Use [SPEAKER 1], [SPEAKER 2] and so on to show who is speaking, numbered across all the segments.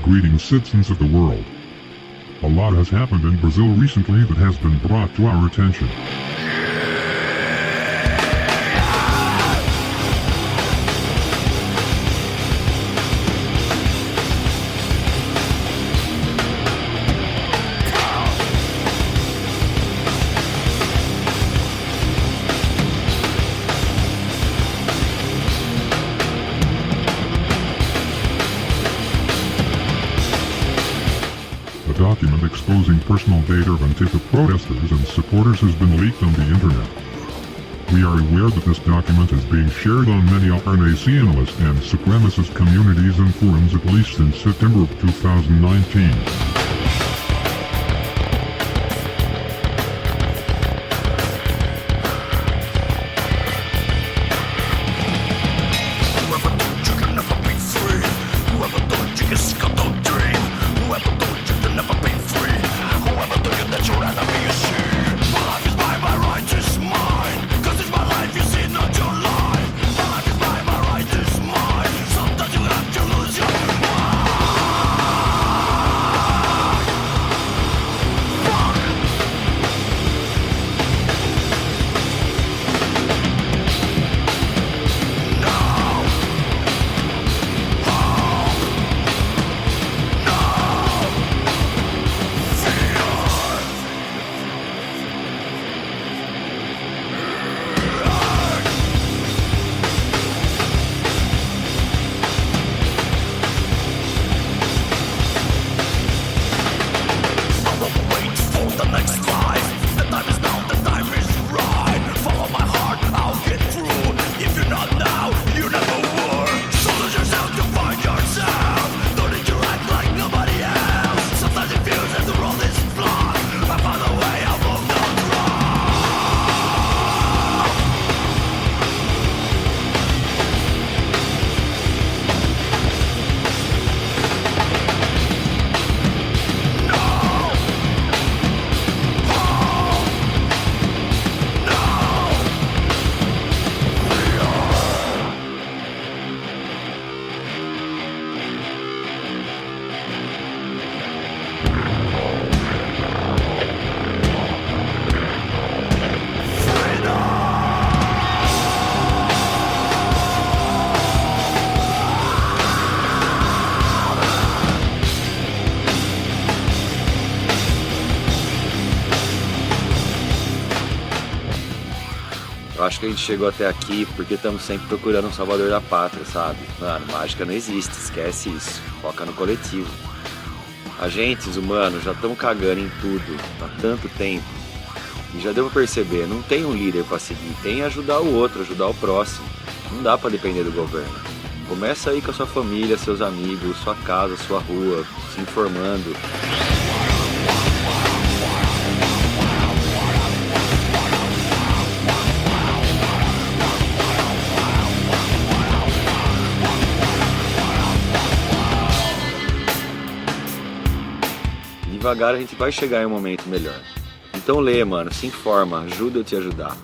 [SPEAKER 1] Greetings, citizens of the world. A lot has happened in Brazil recently that has been brought to our attention. A document exposing personal data of Antifa protesters and supporters has been leaked on the internet. We are aware that this document is being shared on many RNAcionalist and supremacist communities and forums at least since September of 2019.
[SPEAKER 2] Eu acho que a gente chegou até aqui porque estamos sempre procurando um salvador da pátria, sabe? Mano, mágica não existe, esquece isso. Foca no coletivo. A gente, os humanos, já estamos cagando em tudo há tanto tempo. E já deu pra perceber, não tem um líder pra seguir, tem ajudar o outro, ajudar o próximo. Não dá pra depender do governo. Começa aí com a sua família, seus amigos, sua casa, sua rua, se informando. Devagar a gente vai chegar em um momento melhor. Então lê, mano, se informa, ajuda eu te ajudar.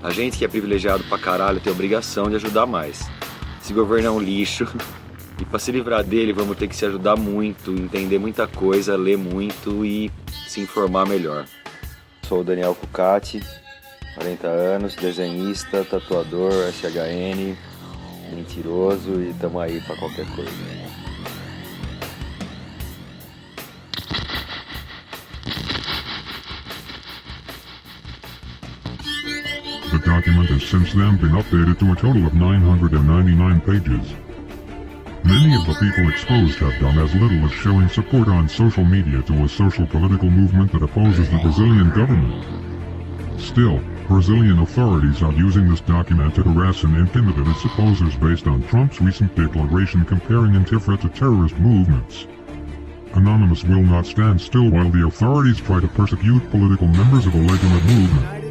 [SPEAKER 2] A gente que é privilegiado pra caralho tem a obrigação de ajudar mais. Esse governo é um lixo e pra se livrar dele vamos ter que se ajudar muito, entender muita coisa, ler muito e se informar melhor. Sou o Daniel Cucati, 40 anos, desenhista, tatuador, SHN, mentiroso e tamo aí pra qualquer coisa.
[SPEAKER 1] The document has since then been updated to a total of 999 pages. Many of the people exposed have done as little as showing support on social media to a social political movement that opposes the Brazilian government. Still, Brazilian authorities are using this document to harass and intimidate its opposers based on Trump's recent declaration comparing Antifa to terrorist movements. Anonymous will not stand still while the authorities try to persecute political members of a legitimate movement.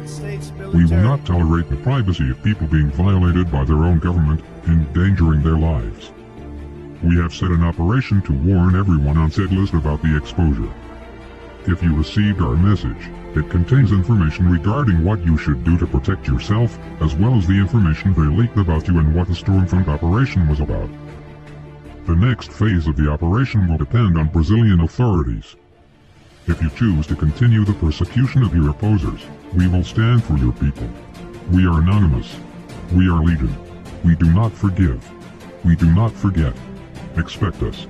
[SPEAKER 1] We will not tolerate the privacy of people being violated by their own government, endangering their lives. We have set an operation to warn everyone on said list about the exposure. If you received our message, it contains information regarding what you should do to protect yourself, as well as the information they leaked about you and what the Stormfront operation was about. The next phase of the operation will depend on Brazilian authorities. If you choose to continue the persecution of your opposers, we will stand for your people. We are anonymous. We are legion. We do not forgive. We do not forget. Expect us.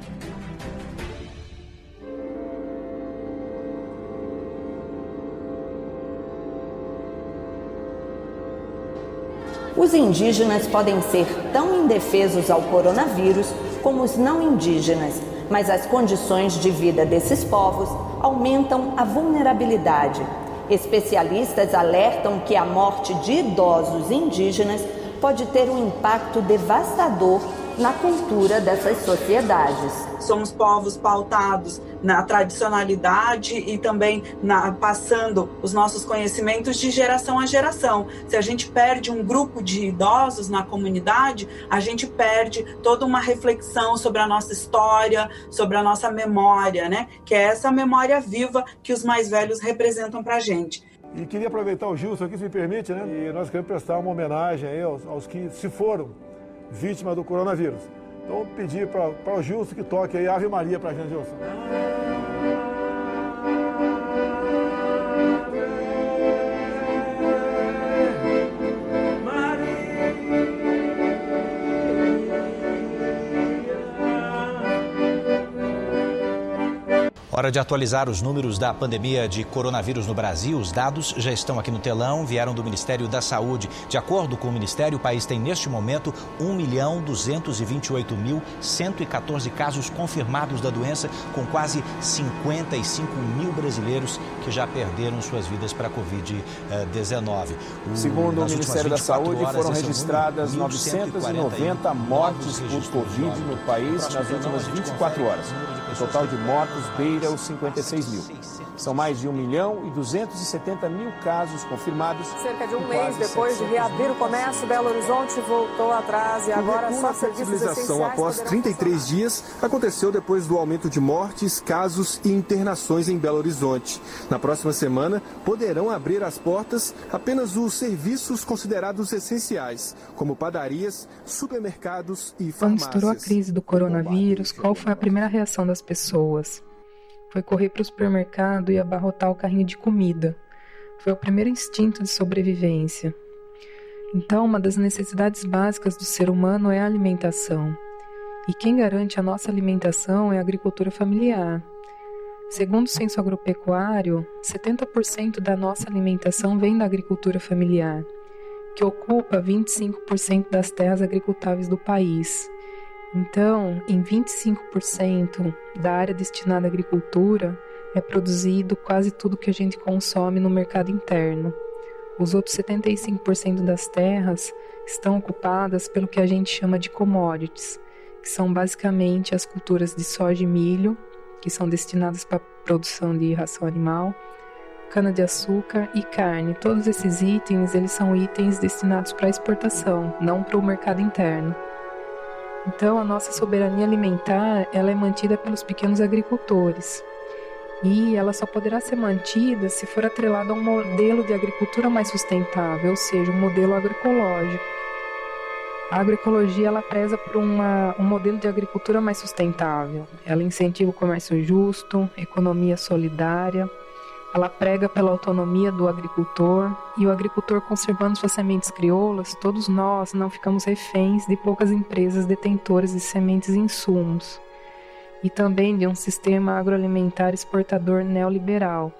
[SPEAKER 3] Os indígenas podem ser tão indefesos ao coronavírus como os não indígenas, mas as condições de vida desses povos aumentam a vulnerabilidade. Especialistas alertam que a morte de idosos indígenas pode ter um impacto devastador na cultura dessas sociedades.
[SPEAKER 4] Somos povos pautados na tradicionalidade e também passando os nossos conhecimentos de geração a geração. Se a gente perde um grupo de idosos na comunidade, a gente perde toda uma reflexão sobre a nossa história, sobre a nossa memória, né? Que é essa memória viva que os mais velhos representam para a gente.
[SPEAKER 5] E queria aproveitar o Gilson aqui, se me permite, né? E nós queremos prestar uma homenagem aí aos que se foram vítimas do coronavírus. Então, pedir para o Gilson que toque aí Ave Maria para a gente, Gilson.
[SPEAKER 6] Hora de atualizar os números da pandemia de coronavírus no Brasil. Os dados já estão aqui no telão, vieram do Ministério da Saúde. De acordo com o Ministério, o país tem neste momento 1.228.114 casos confirmados da doença, com quase 55 mil brasileiros que já perderam suas vidas para a Covid-19.
[SPEAKER 7] Segundo o Ministério da Saúde, foram registradas 990 mortes por Covid no país nas últimas 24 horas. O total de mortos beira os 56 mil. São mais de 1.270.000 casos confirmados.
[SPEAKER 8] Cerca de um mês depois de reabrir o comércio, Belo Horizonte voltou atrás e agora só serviços essenciais.
[SPEAKER 9] Após 33 dias, aconteceu depois do aumento de mortes, casos e internações em Belo Horizonte. Na próxima semana, poderão abrir as portas apenas os serviços considerados essenciais, como padarias, supermercados e farmácias.
[SPEAKER 10] Quando estourou a crise do coronavírus, qual foi a primeira reação das pessoas? Foi correr para o supermercado e abarrotar o carrinho de comida. Foi o primeiro instinto de sobrevivência. Então, uma das necessidades básicas do ser humano é a alimentação. E quem garante a nossa alimentação é a agricultura familiar. Segundo o Censo Agropecuário, 70% da nossa alimentação vem da agricultura familiar, que ocupa 25% das terras agricultáveis do país. Então, em 25% da área destinada à agricultura, é produzido quase tudo que a gente consome no mercado interno. Os outros 75% das terras estão ocupadas pelo que a gente chama de commodities, que são basicamente as culturas de soja e milho, que são destinadas para a produção de ração animal, cana-de-açúcar e carne. Todos esses itens, eles são itens destinados para exportação, não para o mercado interno. Então, a nossa soberania alimentar, ela é mantida pelos pequenos agricultores. E ela só poderá ser mantida se for atrelada a um modelo de agricultura mais sustentável, ou seja, um modelo agroecológico. A agroecologia, ela preza por um modelo de agricultura mais sustentável. Ela incentiva o comércio justo, economia solidária. Ela prega pela autonomia do agricultor, e o agricultor conservando suas sementes crioulas, todos nós não ficamos reféns de poucas empresas detentoras de sementes e insumos, e também de um sistema agroalimentar exportador neoliberal.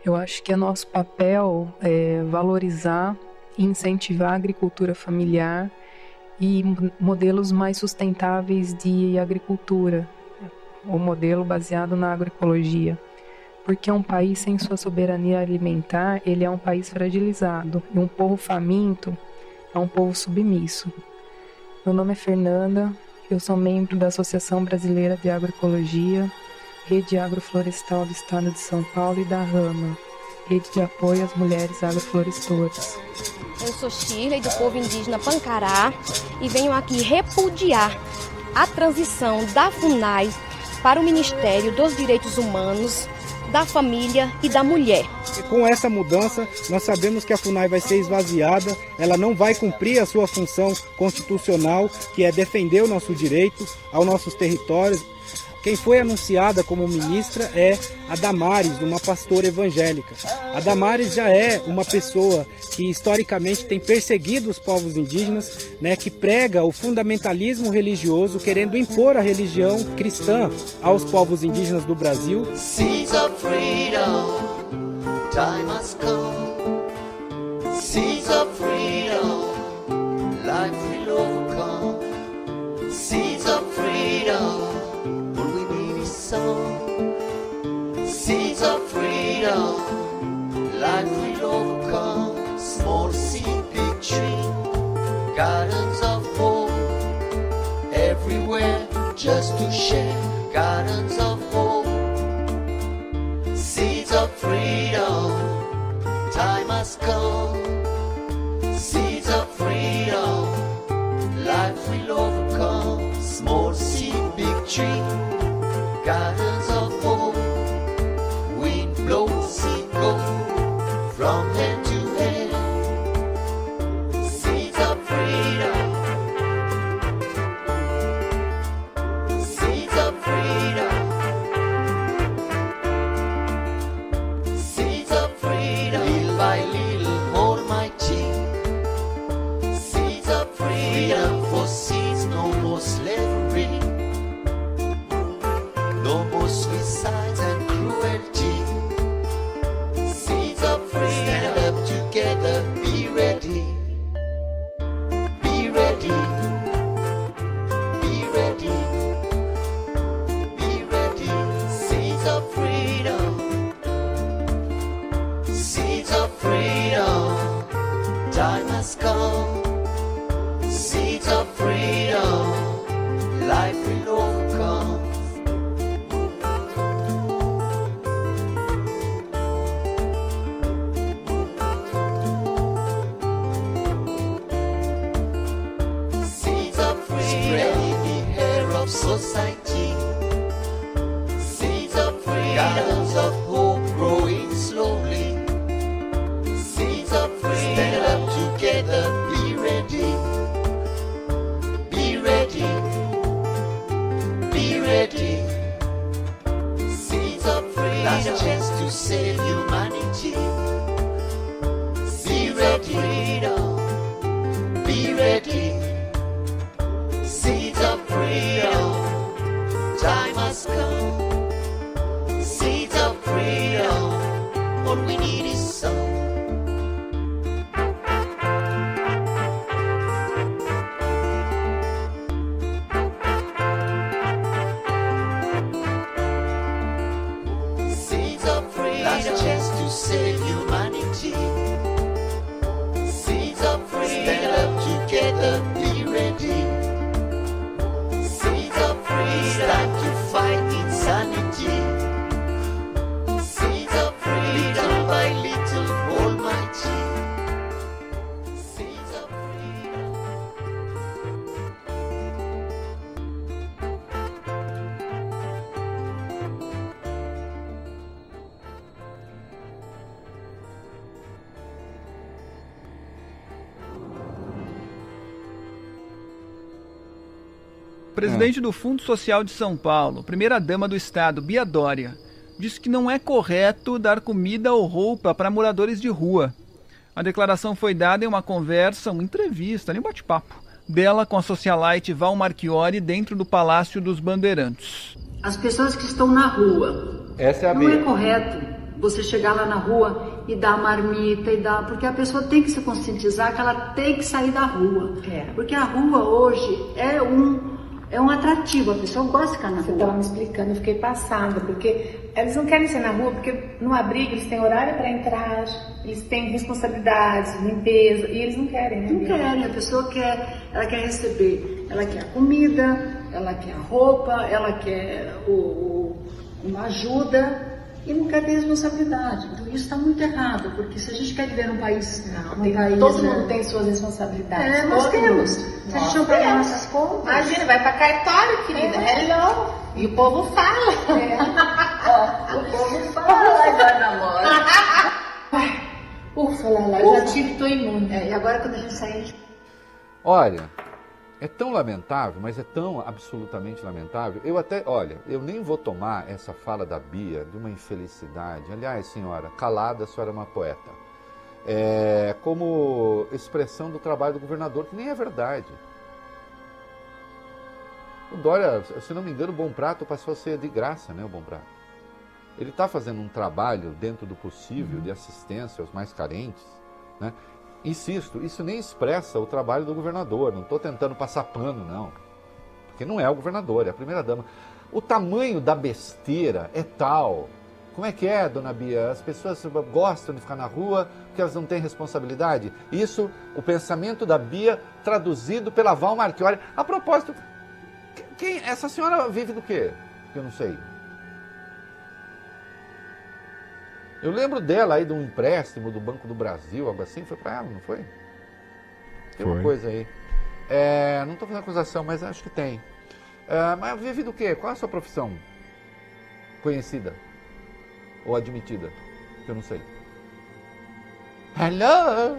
[SPEAKER 10] Eu acho que é nosso papel valorizar e incentivar a agricultura familiar e modelos mais sustentáveis de agricultura, o modelo baseado na agroecologia. Porque um país sem sua soberania alimentar, ele é um país fragilizado, e um povo faminto é um povo submisso. Meu nome é Fernanda, eu sou membro da Associação Brasileira de Agroecologia, Rede Agroflorestal do Estado de São Paulo e da Rama, Rede de Apoio às Mulheres Agroflorestoras.
[SPEAKER 11] Eu sou Shirley, do povo indígena Pancará, e venho aqui repudiar a transição da FUNAI para o Ministério dos Direitos Humanos, da família e da mulher.
[SPEAKER 12] Com essa mudança, nós sabemos que a FUNAI vai ser esvaziada, ela não vai cumprir a sua função constitucional, que é defender o nosso direito aos nossos territórios. Quem foi anunciada como ministra é a Damares, uma pastora evangélica. A Damares já é uma pessoa que historicamente tem perseguido os povos indígenas, né, que prega o fundamentalismo religioso, querendo impor a religião cristã aos povos indígenas do Brasil.
[SPEAKER 13] Seeds of freedom, time has come. Seeds of freedom, life will overcome. Seeds of freedom. Seeds of freedom, life will overcome. Small seed, big tree, gardens of hope, everywhere just to share. Gardens of hope, seeds of freedom, time has come. Seeds of freedom, life will overcome. Small seed, big tree, gardens of hope, wind blows, sea go from hand to hand. Seeds of freedom, seeds of freedom, seeds of freedom. Little by little, almighty. Seeds of freedom, for seeds, no more slavery. No more suicides and cruelty. Seeds of freedom. Stand up together, be ready. Be ready. Be ready. Be ready. Seeds of freedom. Seeds of freedom. Time has come. Seeds of freedom. Life will overcome. Society, seeds of freedom, gardens of hope growing slowly. Seeds of freedom, stand up together, be ready. Be ready. Be ready. Seeds of freedom, last chance to save humanity. Be ready. Be ready. Seeds of freedom, time has come. Seeds of freedom, all we need is some. Seeds of freedom, last chance to save humanity. Seeds of freedom, stand up together, be ready. It's time to fight insanity. Seeds of freedom, little by little, almighty. Seeds of freedom.
[SPEAKER 14] Presidente do Fundo Social de São Paulo, primeira-dama do estado, Bia Dória, disse que não é correto dar comida ou roupa para moradores de rua. A declaração foi dada em uma conversa, uma entrevista, um bate-papo, dela com a socialite Val Marchiori dentro do Palácio dos Bandeirantes.
[SPEAKER 15] As pessoas que estão na rua,
[SPEAKER 16] essa é a
[SPEAKER 15] não
[SPEAKER 16] Bia.
[SPEAKER 15] É correto você chegar lá na rua e dar marmita e dar, porque a pessoa tem que se conscientizar que ela tem que sair da rua. Porque a rua hoje é um atrativo, a pessoa gosta de ficar na rua.
[SPEAKER 17] Você estava me explicando, eu fiquei passada, porque eles não querem ser na rua, porque no abrigo eles têm horário para entrar, eles têm responsabilidades, limpeza, e eles não querem, né?
[SPEAKER 15] Não querem, a pessoa ela quer receber, ela quer a comida, ela quer a roupa, ela quer uma ajuda, e não quer ter responsabilidade. Então isso está muito errado, porque se a gente quer viver num país...
[SPEAKER 17] Todo mundo tem suas responsabilidades.
[SPEAKER 15] Nós temos. Se a gente não pagar nossas contas...
[SPEAKER 17] Imagina, vai para cartório, querida. Hello! E o povo fala.
[SPEAKER 15] O povo fala, agora namora.
[SPEAKER 17] Ufa, Lala, eu já tive, tô imune.
[SPEAKER 15] E agora quando a gente sair...
[SPEAKER 16] Olha, é tão lamentável, mas é tão absolutamente lamentável. Eu nem vou tomar essa fala da Bia de uma infelicidade. Aliás, senhora, calada, a senhora é uma poeta. Como expressão do trabalho do governador, que nem é verdade. O Dória, se não me engano, o Bom Prato passou a ser de graça, né, o Bom Prato. Ele está fazendo um trabalho dentro do possível de assistência aos mais carentes, né? Insisto, isso nem expressa o trabalho do governador, não estou tentando passar pano, não. Porque não é o governador, é a primeira-dama. O tamanho da besteira é tal. Como é que é, dona Bia? As pessoas gostam de ficar na rua porque elas não têm responsabilidade? Isso, o pensamento da Bia traduzido pela Val Marchiori. A propósito, essa senhora vive do quê? Que eu não sei. Eu lembro dela aí de um empréstimo do Banco do Brasil, algo assim, foi para ela, não foi? Tem uma coisa aí. Não estou fazendo acusação, mas acho que tem. Mas vive do quê? Qual é a sua profissão? Conhecida? Ou admitida? Que eu não sei. Hello?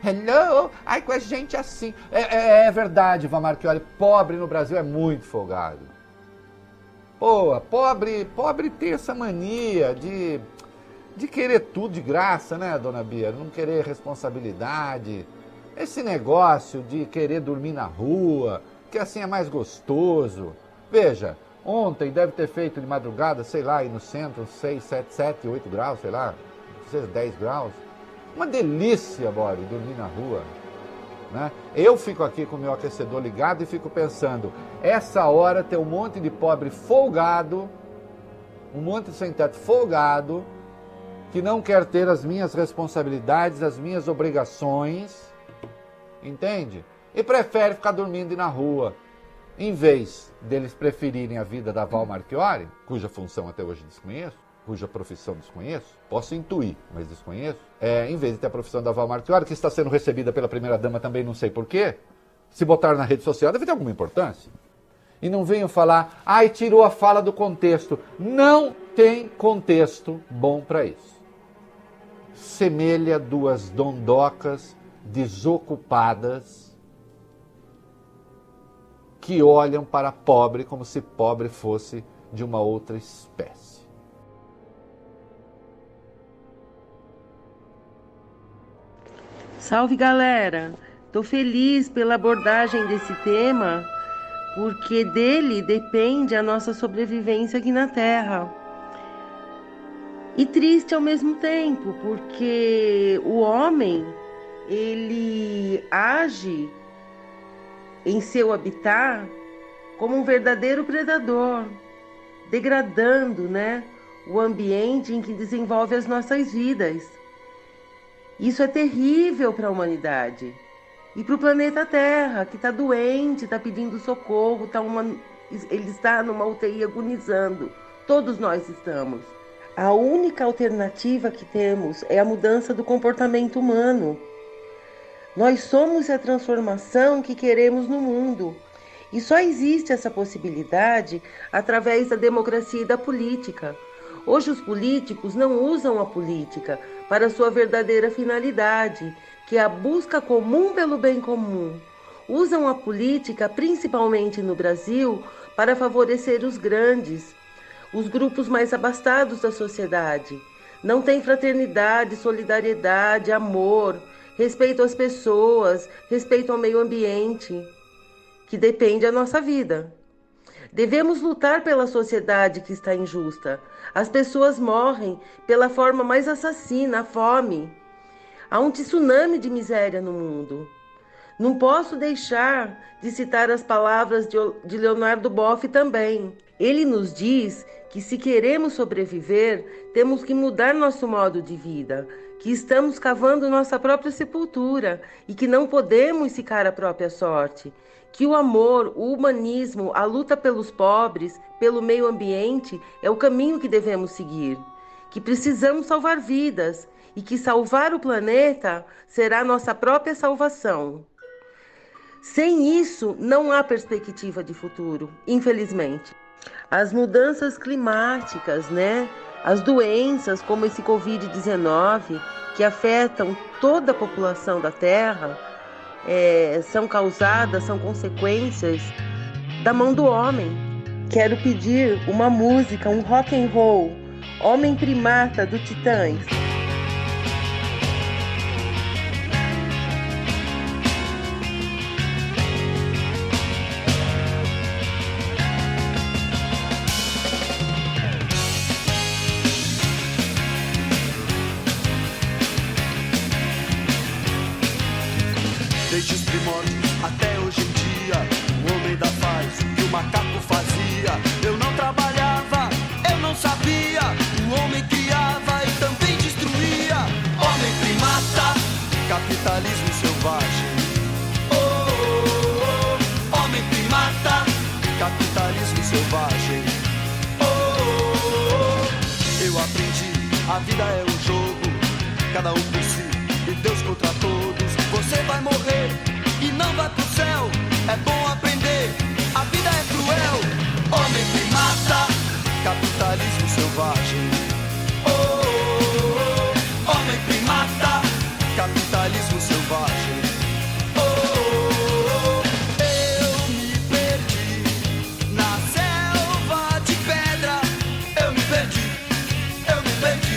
[SPEAKER 16] Hello? Ai, com a gente assim. É verdade, Val Marchiori, pobre no Brasil é muito folgado. Pô, pobre tem essa mania de querer tudo de graça, né, dona Bia? Não querer responsabilidade. Esse negócio de querer dormir na rua, que assim é mais gostoso. Veja, ontem deve ter feito de madrugada, sei lá, aí no centro, 6, 7, 8 graus, sei lá, 10 graus. Uma delícia, Bori, dormir na rua. Né? Eu fico aqui com o meu aquecedor ligado e fico pensando, essa hora tem um monte de pobre folgado, um monte de sem-teto folgado, que não quer ter as minhas responsabilidades, as minhas obrigações, entende? E prefere ficar dormindo na rua, em vez deles preferirem a vida da Val Marchiori, cuja função até hoje desconheço, cuja profissão desconheço, posso intuir, mas desconheço, em vez de ter a profissão da Val Marchiori, que está sendo recebida pela primeira-dama também, não sei porquê, se botar na rede social, deve ter alguma importância. E não venham falar, tirou a fala do contexto. Não tem contexto bom para isso. Semelha duas dondocas desocupadas que olham para pobre como se pobre fosse de uma outra espécie.
[SPEAKER 18] Salve, galera! Tô feliz pela abordagem desse tema, porque dele depende a nossa sobrevivência aqui na Terra. E triste ao mesmo tempo, porque o homem, ele age em seu habitat como um verdadeiro predador, degradando, o ambiente em que desenvolve as nossas vidas. Isso é terrível para a humanidade e para o planeta Terra, que está doente, está pedindo socorro, ele está numa UTI agonizando. Todos nós estamos. A única alternativa que temos é a mudança do comportamento humano. Nós somos a transformação que queremos no mundo. E só existe essa possibilidade através da democracia e da política. Hoje os políticos não usam a política para sua verdadeira finalidade, que é a busca comum pelo bem comum. Usam a política, principalmente no Brasil, para favorecer os grandes, os grupos mais abastados da sociedade. Não tem fraternidade, solidariedade, amor, respeito às pessoas, respeito ao meio ambiente, que depende da nossa vida. Devemos lutar pela sociedade que está injusta. As pessoas morrem pela forma mais assassina, a fome. Há um tsunami de miséria no mundo. Não posso deixar de citar as palavras de Leonardo Boff também. Ele nos diz que se queremos sobreviver, temos que mudar nosso modo de vida, que estamos cavando nossa própria sepultura e que não podemos ficar à própria sorte, que o amor, o humanismo, a luta pelos pobres, pelo meio ambiente é o caminho que devemos seguir, que precisamos salvar vidas e que salvar o planeta será nossa própria salvação. Sem isso, não há perspectiva de futuro, infelizmente. As mudanças climáticas, as doenças como esse Covid-19, que afetam toda a população da Terra, são consequências da mão do homem. Quero pedir uma música, um rock and roll, Homem Primata, do Titãs.
[SPEAKER 19] Desde os primórdios até hoje em dia, o homem ainda faz o que o macaco fazia. Eu não trabalhava, eu não sabia. O homem criava e também destruía. Homem primata, capitalismo selvagem. Oh, oh, oh. Homem primata, capitalismo selvagem. Oh, oh, oh. Eu aprendi, a vida é um jogo, cada um por si e Deus contra todos. Você vai morrer e não vai pro céu. É bom aprender, a vida é cruel. Homem primata, capitalismo selvagem. Oh, oh, oh. Homem primata, capitalismo selvagem. Oh, oh, oh. Eu me perdi na selva de pedra. Eu me perdi, eu me perdi.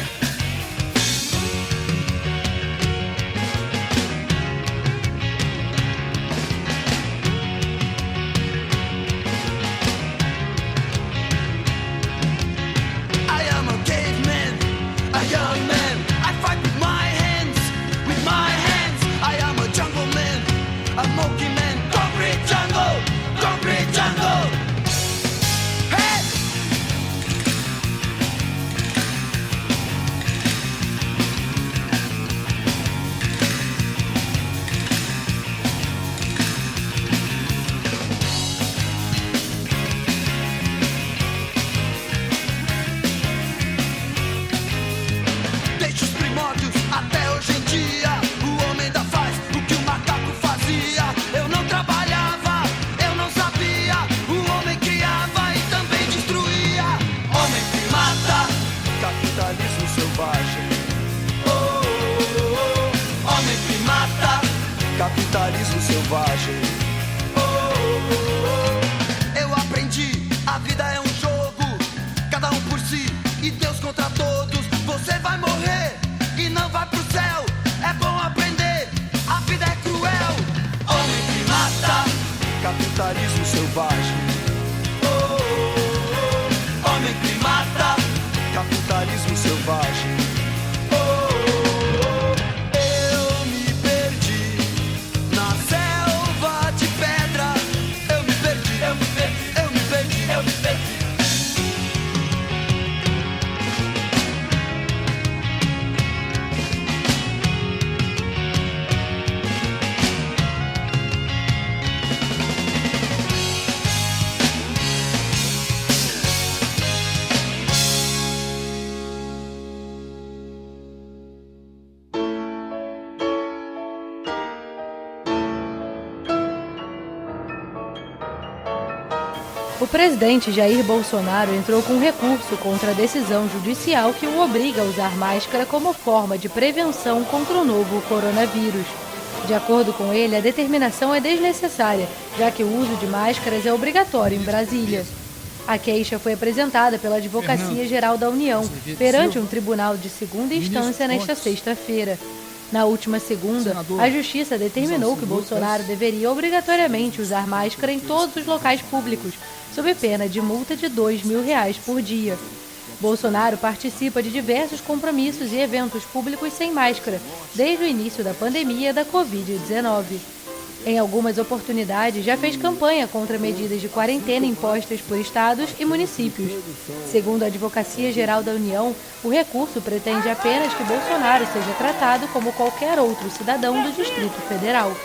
[SPEAKER 19] Capitalismo selvagem. Oh, oh, oh. Eu aprendi, a vida é um jogo, cada um por si e Deus contra todos. Você vai morrer e não vai pro céu. É bom aprender, a vida é cruel. Homem primata, capitalismo selvagem. Oh, oh, oh. Homem primata, capitalismo selvagem.
[SPEAKER 20] O presidente Jair Bolsonaro entrou com recurso contra a decisão judicial que o obriga a usar máscara como forma de prevenção contra o novo coronavírus. De acordo com ele, a determinação é desnecessária, já que o uso de máscaras é obrigatório em Brasília. A queixa foi apresentada pela Advocacia Geral da União perante um tribunal de segunda instância nesta sexta-feira. Na última segunda, a Justiça determinou que Bolsonaro deveria obrigatoriamente usar máscara em todos os locais públicos, sob pena de multa de R$2.000 por dia. Bolsonaro participa de diversos compromissos e eventos públicos sem máscara, desde o início da pandemia da Covid-19. Em algumas oportunidades, já fez campanha contra medidas de quarentena impostas por estados e municípios. Segundo a Advocacia Geral da União, o recurso pretende apenas que Bolsonaro seja tratado como qualquer outro cidadão do Distrito Federal.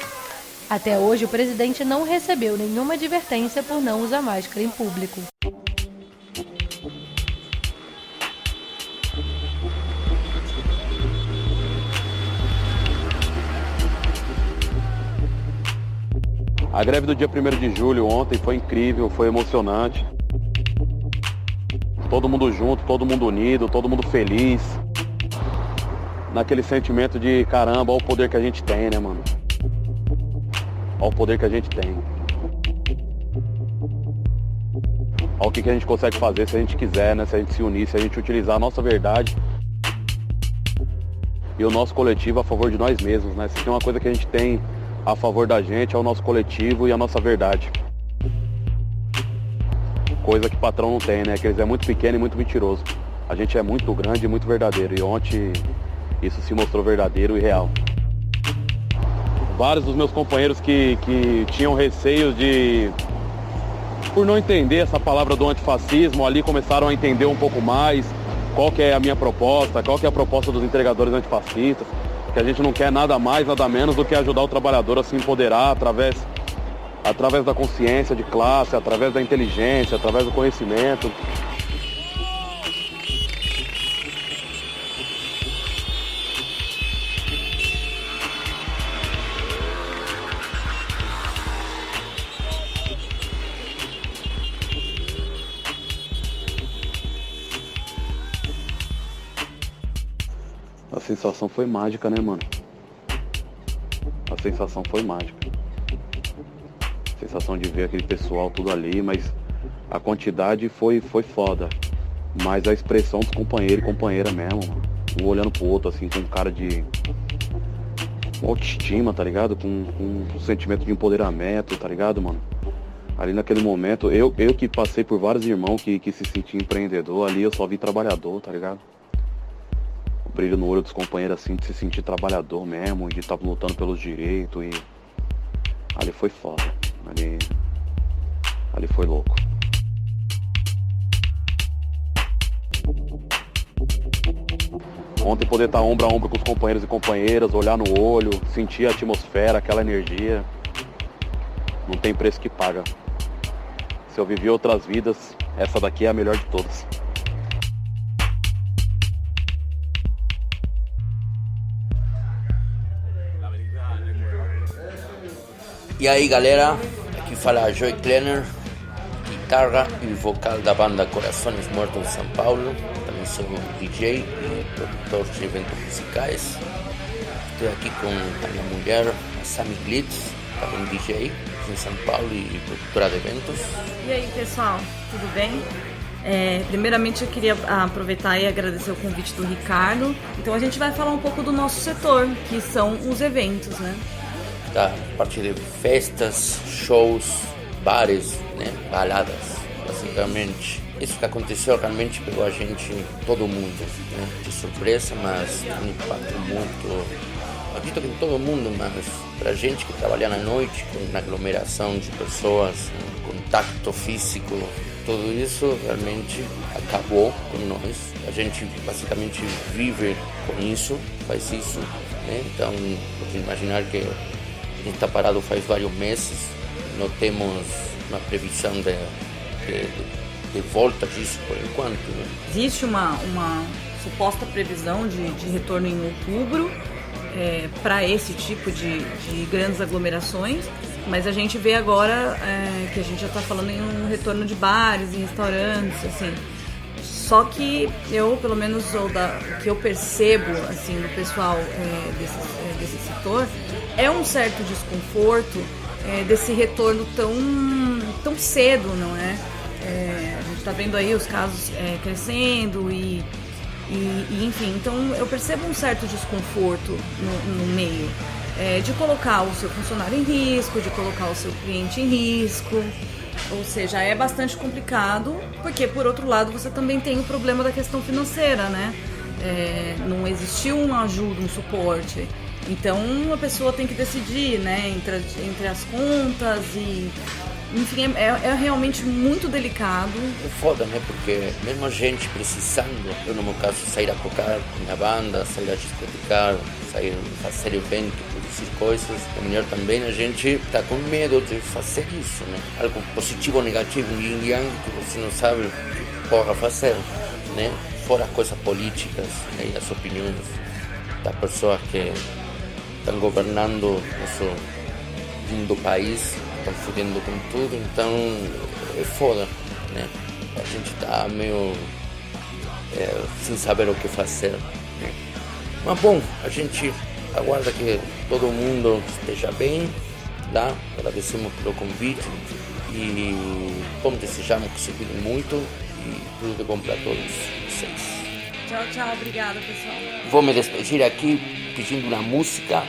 [SPEAKER 20] Até hoje, o presidente não recebeu nenhuma advertência por não usar máscara em público.
[SPEAKER 21] A greve do dia 1º de julho ontem foi incrível, foi emocionante. Todo mundo junto, todo mundo unido, todo mundo feliz. Naquele sentimento de caramba, olha o poder que a gente tem, né, mano? Olha o poder que a gente tem. Olha o que a gente consegue fazer se a gente quiser, né? Se a gente se unir, se a gente utilizar a nossa verdade e o nosso coletivo a favor de nós mesmos, né? Se tem uma coisa que a gente tem a favor da gente, é o nosso coletivo e a nossa verdade. Coisa que o patrão não tem, né? Que eles é muito pequeno e muito mentiroso. A gente é muito grande e muito verdadeiro. E ontem isso se mostrou verdadeiro e real. Vários dos meus companheiros que tinham receio por não entender essa palavra do antifascismo, ali começaram a entender um pouco mais qual que é a minha proposta, qual que é a proposta dos entregadores antifascistas, que a gente não quer nada mais, nada menos do que ajudar o trabalhador a se empoderar através da consciência de classe, através da inteligência, através do conhecimento. A sensação foi mágica, né, mano? A sensação foi mágica. A sensação de ver aquele pessoal tudo ali, mas a quantidade foi foda. Mas a expressão dos companheiros e companheira mesmo, mano. Um olhando pro outro, assim, com um cara de autoestima, tá ligado? Com um sentimento de empoderamento, tá ligado, mano? Ali naquele momento, eu que passei por vários irmãos que se sentiam empreendedor, ali eu só vi trabalhador, tá ligado? O brilho no olho dos companheiros, assim, de se sentir trabalhador mesmo, de estar lutando pelos direitos, e ali foi foda, ali foi louco. Ontem poder estar ombro a ombro com os companheiros e companheiras, olhar no olho, sentir a atmosfera, aquela energia, não tem preço que paga. Se eu vivi outras vidas, essa daqui é a melhor de todas.
[SPEAKER 22] E aí galera, aqui fala Joey Klenner, guitarra e vocal da banda Corações Mortos de São Paulo. Também sou DJ e produtor de eventos musicais. Estou aqui com a minha mulher, a Sami Glitz, também DJ em São Paulo e produtora de eventos.
[SPEAKER 23] E aí pessoal, tudo bem? Primeiramente eu queria aproveitar e agradecer o convite do Ricardo. Então a gente vai falar um pouco do nosso setor, que são os eventos, né?
[SPEAKER 22] A partir de festas, shows, bares, né, baladas, basicamente. Isso que aconteceu realmente pegou a gente, todo mundo, né, de surpresa, mas um impacto muito, acredito que em todo mundo, mas pra gente que trabalha na noite, com aglomeração de pessoas, contato físico, tudo isso realmente acabou com nós. A gente basicamente vive com isso, faz isso, né, então pode imaginar que a gente está parado faz vários meses, não temos uma previsão de volta disso por enquanto. Né?
[SPEAKER 23] Existe uma suposta previsão de retorno em outubro para esse tipo de grandes aglomerações, mas a gente vê agora que a gente já está falando em um retorno de bares, em restaurantes, assim. Só que eu, pelo menos, o que eu percebo assim, do pessoal desse setor, é um certo desconforto desse retorno tão cedo, não é? A gente está vendo aí os casos crescendo e enfim, então eu percebo um certo desconforto no meio de colocar o seu funcionário em risco, de colocar o seu cliente em risco. Ou seja, é bastante complicado, porque por outro lado você também tem o problema da questão financeira, né? Não existiu uma ajuda, um suporte. Então a pessoa tem que decidir, né, entre as contas e... Enfim, é realmente muito delicado.
[SPEAKER 22] É foda, né? Porque mesmo a gente precisando, eu no meu caso, sair a tocar minha banda, sair a discotecar, sair a fazer evento, produzir coisas, é melhor também a gente tá com medo de fazer isso, né? Algo positivo ou negativo, um yin yang, que você não sabe o que porra fazer, né? Fora as coisas políticas, né? E as opiniões das pessoas que estão governando nosso lindo país, estão fudendo com tudo, então é foda, né? A gente tá meio sem saber o que fazer, né? Mas bom, a gente aguarda que todo mundo esteja bem lá, agradecemos pelo convite e bom, desejamos que se cuidem muito e tudo de bom para todos vocês.
[SPEAKER 23] Tchau, tchau, obrigada, pessoal.
[SPEAKER 22] Vou me despedir aqui pedindo uma música,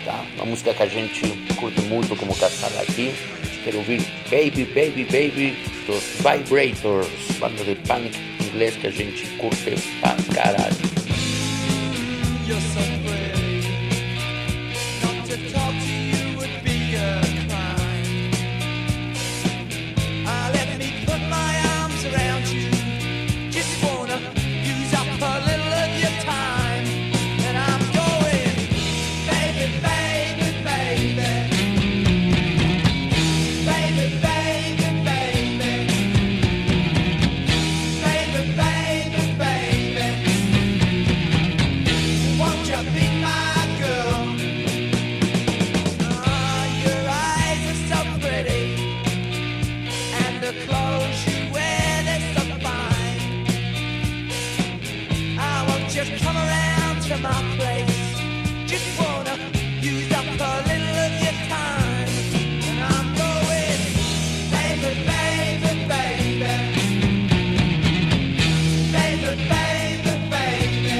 [SPEAKER 22] tá? Uma música que a gente curte muito como casal aqui. Quero ouvir Baby, Baby, Baby dos Vibrators, banda de punk inglês que a gente curte pra caralho.
[SPEAKER 19] You're so pretty. Not to talk to you would be a crime. Let me put my arms around you. Just wanna use up a little of your time. And I'm going, baby, baby, baby. Baby, baby, baby. Baby, baby, baby. Won't you be my girl? Your eyes are so pretty, and the clothes you wear, they're so fine. Won't you come around to my place? Just wanna use up a little of your time. And I'm going, baby, baby, baby. Baby, baby, baby.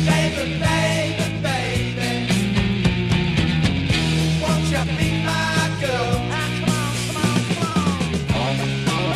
[SPEAKER 19] Baby, baby, baby. Won't you be my girl? Come on, come on,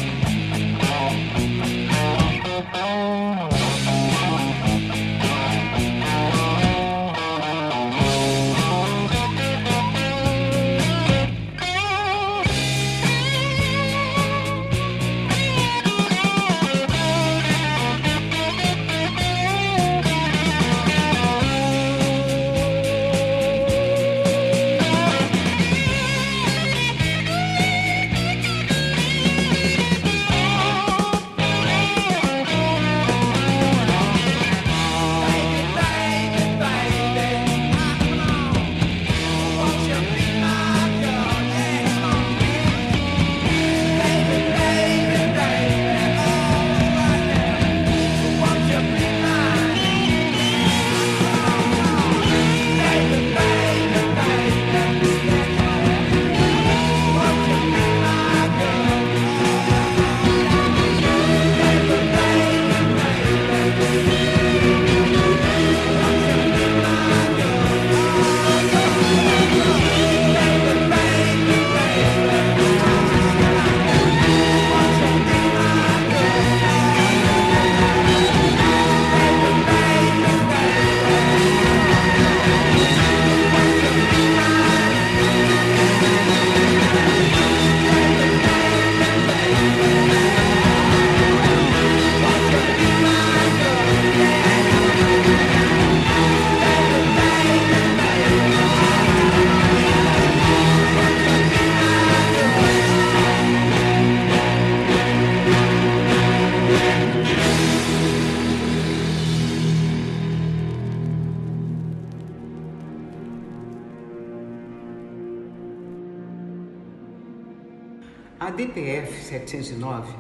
[SPEAKER 1] A DPF 709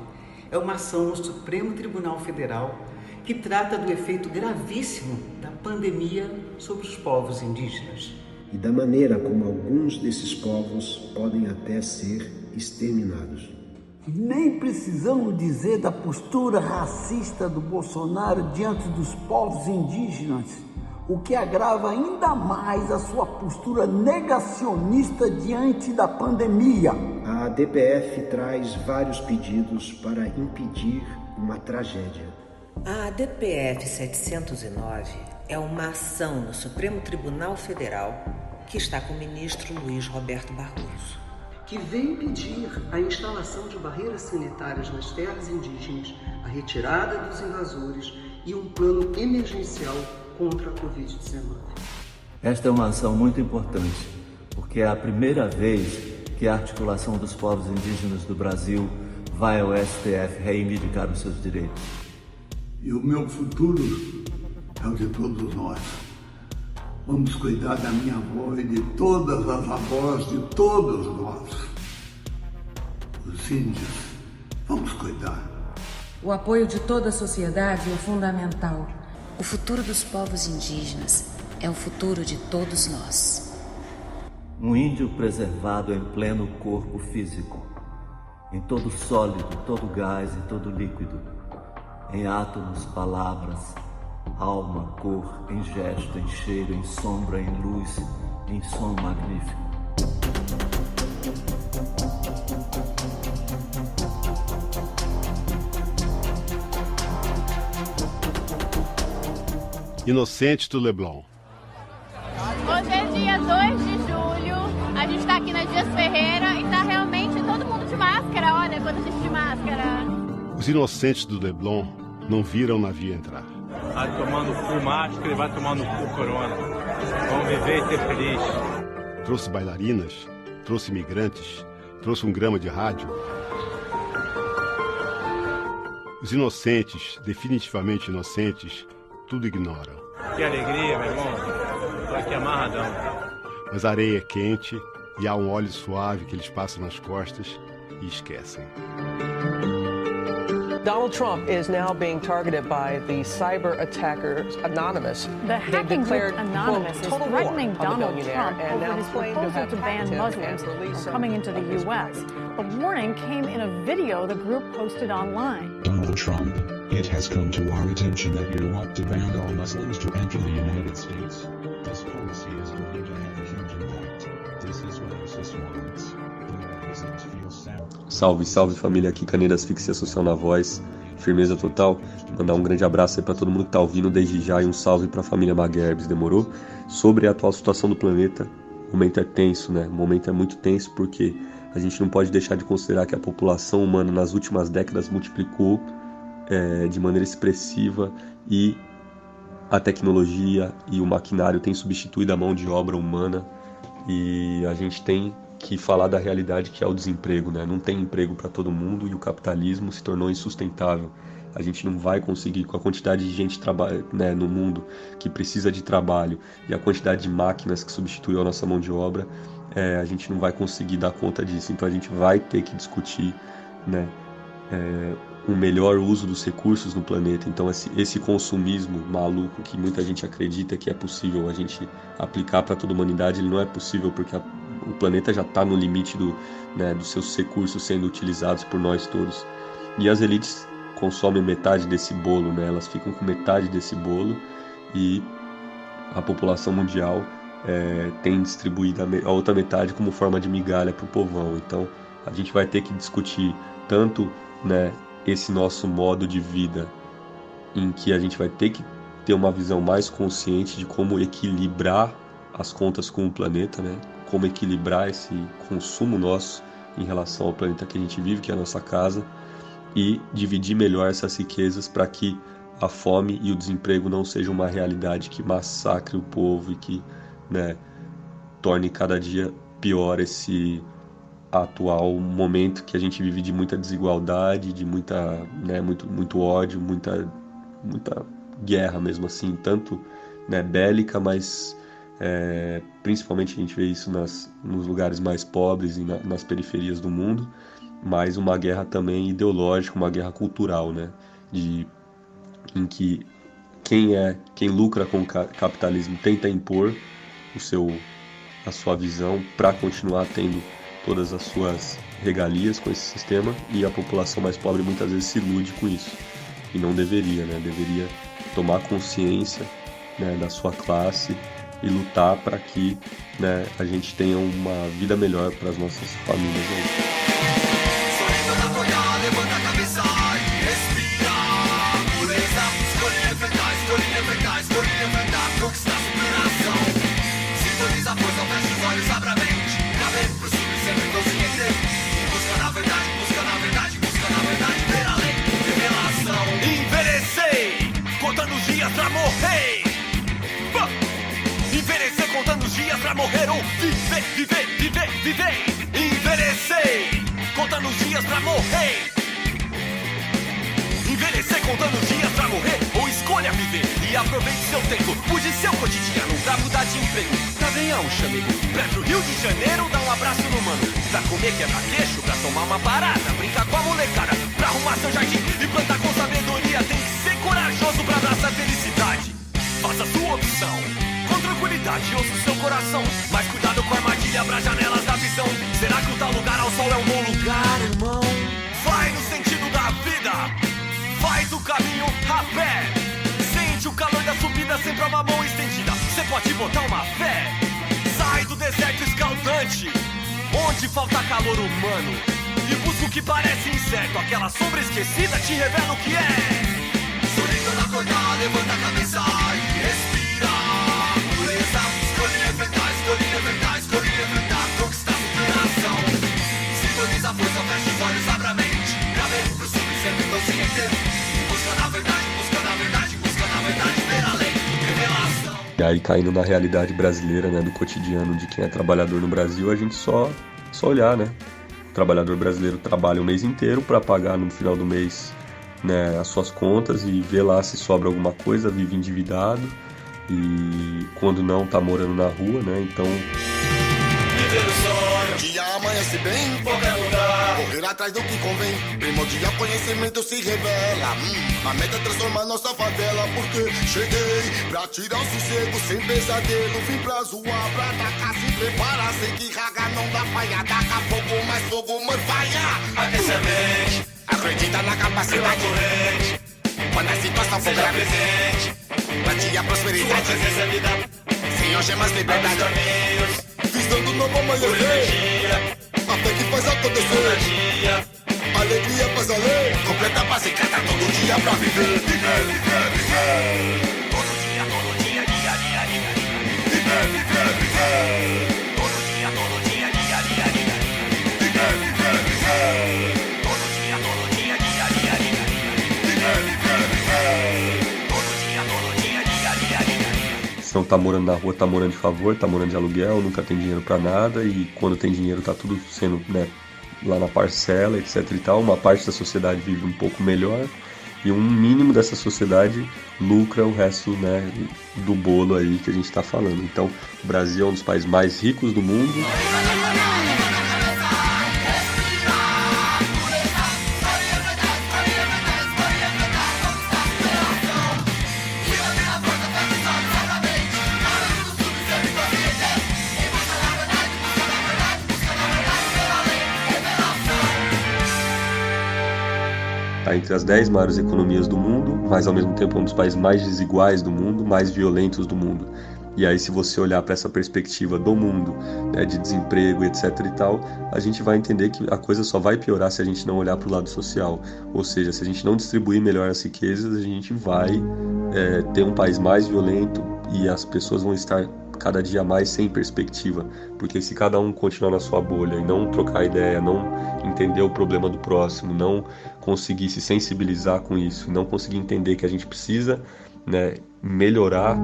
[SPEAKER 1] é uma ação no Supremo Tribunal Federal que trata do efeito gravíssimo da pandemia sobre os povos indígenas.
[SPEAKER 2] E da maneira como alguns desses povos podem até ser exterminados.
[SPEAKER 3] Nem precisamos dizer da postura racista do Bolsonaro diante dos povos indígenas, o que agrava ainda mais a sua postura negacionista diante da pandemia.
[SPEAKER 2] A DPF traz vários pedidos para impedir uma tragédia.
[SPEAKER 24] A DPF 709
[SPEAKER 4] é uma ação no Supremo Tribunal Federal que está com o ministro Luiz Roberto Barroso,
[SPEAKER 5] que vem pedir a instalação de barreiras sanitárias nas terras indígenas, a retirada dos invasores e um plano emergencial contra a Covid-19.
[SPEAKER 6] Esta é uma ação muito importante, porque é a primeira vez que a articulação dos povos indígenas do Brasil vai ao STF reivindicar os seus direitos.
[SPEAKER 24] E o meu futuro é o de todos nós. Vamos cuidar da minha avó e de todas as avós de todos nós. Os índios, vamos cuidar.
[SPEAKER 25] O apoio de toda a sociedade é fundamental.
[SPEAKER 26] O futuro dos povos indígenas é o futuro de todos nós.
[SPEAKER 6] Um índio preservado em pleno corpo físico, em todo sólido, todo gás e todo líquido, em átomos, palavras, alma, cor, em gesto, em cheiro, em sombra, em luz, em som magnífico.
[SPEAKER 27] Inocentes do Leblon.
[SPEAKER 28] Hoje é dia 2 de julho, a gente está aqui na Dias Ferreira e está realmente todo mundo de máscara, olha, quando a gente de máscara.
[SPEAKER 27] Os inocentes do Leblon não viram o navio entrar.
[SPEAKER 29] Vai tomando cu máscara e vai tomando cu corona. Vamos viver e ser feliz.
[SPEAKER 27] Trouxe bailarinas, trouxe imigrantes, trouxe 1 grama de rádio. Os inocentes, definitivamente inocentes, tudo ignoram.
[SPEAKER 29] Que alegria, meu irmão. Tô aqui amarradão.
[SPEAKER 27] Mas a areia é quente e há um óleo suave que eles passam nas costas e esquecem.
[SPEAKER 30] Donald Trump is now being targeted by the cyber attackers Anonymous.
[SPEAKER 31] The hacking group Anonymous is threatening Donald Trump over his proposal to ban Muslims from coming into the U.S. The warning came in a video the group posted online.
[SPEAKER 32] Donald Trump, it has come to our attention that you want to ban all Muslims to enter the United States. This policy is going to have a huge impact. This is what ISIS wants.
[SPEAKER 33] Salve, salve família, aqui Caneira Asfixia Social na voz, firmeza total. Mandar um grande abraço aí pra todo mundo que tá ouvindo desde já e um salve pra família Maguerbes, demorou? Sobre a atual situação do planeta, o momento é tenso, né? O momento é muito tenso porque a gente não pode deixar de considerar que a população humana nas últimas décadas multiplicou de maneira expressiva e a tecnologia e o maquinário têm substituído a mão de obra humana e a gente tem que falar da realidade que é o desemprego, né? Não tem emprego para todo mundo e o capitalismo se tornou insustentável. A gente não vai conseguir, com a quantidade de gente né, no mundo que precisa de trabalho e a quantidade de máquinas que substituiu a nossa mão de obra, a gente não vai conseguir dar conta disso. Então a gente vai ter que discutir, né, um melhor uso dos recursos no planeta. Então esse consumismo maluco que muita gente acredita que é possível a gente aplicar para toda a humanidade, ele não é possível porque o planeta já está no limite dos seus recursos sendo utilizados por nós todos. E as elites consomem metade desse bolo, né? Elas ficam com metade desse bolo e a população mundial tem distribuído a outra metade como forma de migalha para o povão. Então a gente vai ter que discutir tanto, né, esse nosso modo de vida em que a gente vai ter que ter uma visão mais consciente de como equilibrar as contas com o planeta, né? Como equilibrar esse consumo nosso em relação ao planeta que a gente vive, que é a nossa casa, e dividir melhor essas riquezas para que a fome e o desemprego não sejam uma realidade que massacre o povo e que, né, torne cada dia pior esse atual momento que a gente vive de muita desigualdade, de muita, né, muito ódio, muita guerra mesmo assim, tanto, né, bélica, mas principalmente a gente vê isso nos lugares mais pobres e nas periferias do mundo, mas uma guerra também ideológica, uma guerra cultural, né? Em que quem lucra com o capitalismo tenta impor a sua visão para continuar tendo todas as suas regalias com esse sistema, e a população mais pobre muitas vezes se ilude com isso, e não deveria, né? Deveria tomar consciência, né, da sua classe e lutar para que, né, a gente tenha uma vida melhor para as nossas famílias, né?
[SPEAKER 13] Levanta a cabeça e respira. Pureza, escolhe enfrentar, escolhe enfrentar, escolhe enfrentar.
[SPEAKER 19] viver e envelhecer, contando os dias pra morrer. Envelhecer contando os dias pra morrer, ou escolha viver e aproveite seu tempo. Mude seu cotidiano pra mudar de emprego, pra ganhar um chamego, pra ir pro Rio de Janeiro dar um abraço no mano, pra comer quebra-queixo, pra tomar uma parada, brincar com a molecada, pra arrumar seu jardim e plantar com sabedoria. Tem que ser corajoso pra abraçar a felicidade. Faça sua opção com tranquilidade, ouça o seu coração, mas cuidado com a armadilha, abra as janelas da visão. Será que o tal lugar ao sol é um bom lugar, irmão? Vai no sentido da vida, faz o caminho a pé, sente o calor da subida, sempre uma mão estendida. Você pode botar uma fé, sai do deserto escaldante, onde falta calor humano, e busca o que parece incerto. Aquela sombra esquecida te revela o que é. Sorrindo na acordar, levanta a cabeça e respira. Pureza, escolhe enfrentar, conquistar superação. Sintoniza a força, fecha os olhos, abre a mente, pra ver pro subsídio consciente. Busca na verdade, ver além, revelação.
[SPEAKER 33] E aí, caindo na realidade brasileira, né, do cotidiano de quem é trabalhador no Brasil, a gente só olhar, né? O trabalhador brasileiro trabalha o mês inteiro para pagar no final do mês, né, as suas contas e ver lá se sobra alguma coisa, vive endividado e quando não tá morando na rua, né? Então
[SPEAKER 19] Viver o sonho, dia amanhece bem em qualquer lugar, correr atrás do que convém, primordial conhecimento se revela. A meta é transformar nossa favela, porque cheguei pra tirar o sossego sem pesadelo, vim pra zoar, pra atacar, se prepara, sei que raga não dá falha, taca fogo, mais fogo, morfaia. Aquece a mente, acredita na capacidade, quando a situação for grave, bate a prosperidade, sem algemas, liberdade, visando novo amanhecer, até que faz acontecer, alegria faz além, completa básica, tá todo dia pra viver, viver, todo dia, dia, dia, viver, todo dia, dia, dia, viver, todo dia, dia, dia,
[SPEAKER 33] se não tá morando na rua, tá morando de favor, tá morando de aluguel, nunca tem dinheiro pra nada e quando tem dinheiro tá tudo sendo, né, lá na parcela, etc e tal. Uma parte da sociedade vive um pouco melhor e um mínimo dessa sociedade lucra o resto, né, do bolo aí que a gente tá falando. Então, o Brasil é um dos países mais ricos do mundo. Está entre as 10 maiores economias do mundo, mas ao mesmo tempo um dos países mais desiguais do mundo, mais violentos do mundo. E aí, se você olhar para essa perspectiva do mundo, né, de desemprego, etc e tal, a gente vai entender que a coisa só vai piorar se a gente não olhar para o lado social. Ou seja, se a gente não distribuir melhor as riquezas, a gente vai ter um país mais violento e as pessoas vão estar cada dia mais sem perspectiva, porque se cada um continuar na sua bolha e não trocar ideia, não entender o problema do próximo, não conseguir se sensibilizar com isso, não conseguir entender que a gente precisa, né, melhorar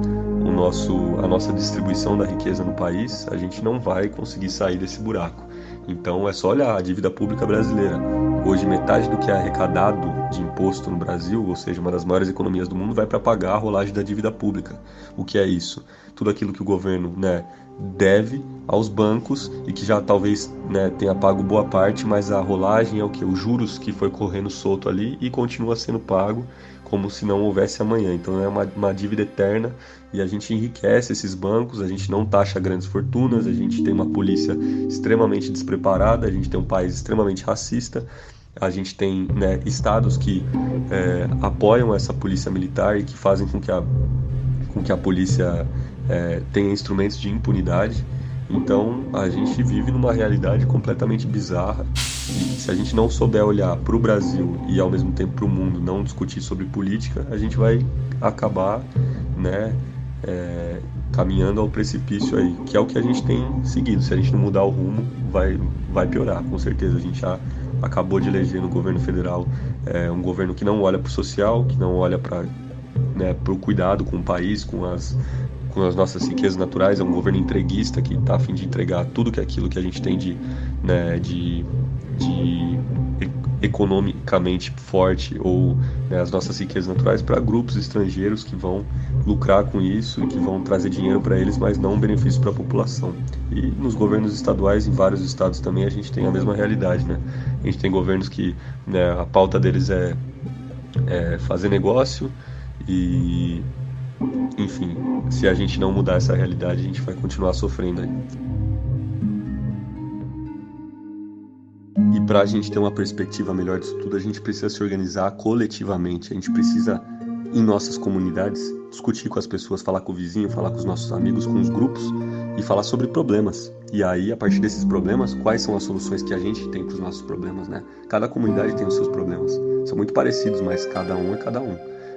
[SPEAKER 33] a nossa distribuição da riqueza no país, a gente não vai conseguir sair desse buraco. Então é só olhar a dívida pública brasileira. Hoje metade do que é arrecadado de imposto no Brasil, ou seja, uma das maiores economias do mundo, vai para pagar a rolagem da dívida pública. O que é isso? Tudo aquilo que o governo, né, deve aos bancos e que já talvez, né, tenha pago boa parte, mas a rolagem é o que? Os juros que foi correndo solto ali e continua sendo pago como se não houvesse amanhã. Então é uma dívida eterna e a gente enriquece esses bancos, a gente não taxa grandes fortunas, a gente tem uma polícia extremamente despreparada, a gente tem um país extremamente racista, a gente tem, né, estados que apoiam essa polícia militar e que fazem com que a polícia tenha instrumentos de impunidade. Então a gente vive numa realidade completamente bizarra e se a gente não souber olhar para o Brasil e ao mesmo tempo para o mundo, não discutir sobre política, a gente vai acabar, né, caminhando ao precipício aí, que é o que a gente tem seguido. Se a gente não mudar o rumo, vai piorar, com certeza. A gente já acabou de eleger no governo federal um governo que não olha para o social, que não olha para, né, o cuidado com o país, com com as nossas riquezas naturais, é um governo entreguista que está a fim de entregar tudo que é aquilo que a gente tem de economicamente forte ou as nossas riquezas naturais para grupos estrangeiros que vão lucrar com isso e que vão trazer dinheiro para eles, mas não um benefício para a população. E nos governos estaduais, em vários estados também, a gente tem a mesma realidade, né? A gente tem governos que a pauta deles é fazer negócio e, enfim, se a gente não mudar essa realidade, a gente vai continuar sofrendo aí. E para a gente ter uma perspectiva melhor disso tudo, a gente precisa se organizar coletivamente. A gente precisa, em nossas comunidades, discutir com as pessoas, falar com o vizinho, falar com os nossos amigos, com os grupos e falar sobre problemas. E aí, a partir desses problemas, quais são as soluções que a gente tem para os nossos problemas, né? Cada comunidade tem os seus problemas. São muito parecidos, mas cada um é cada um.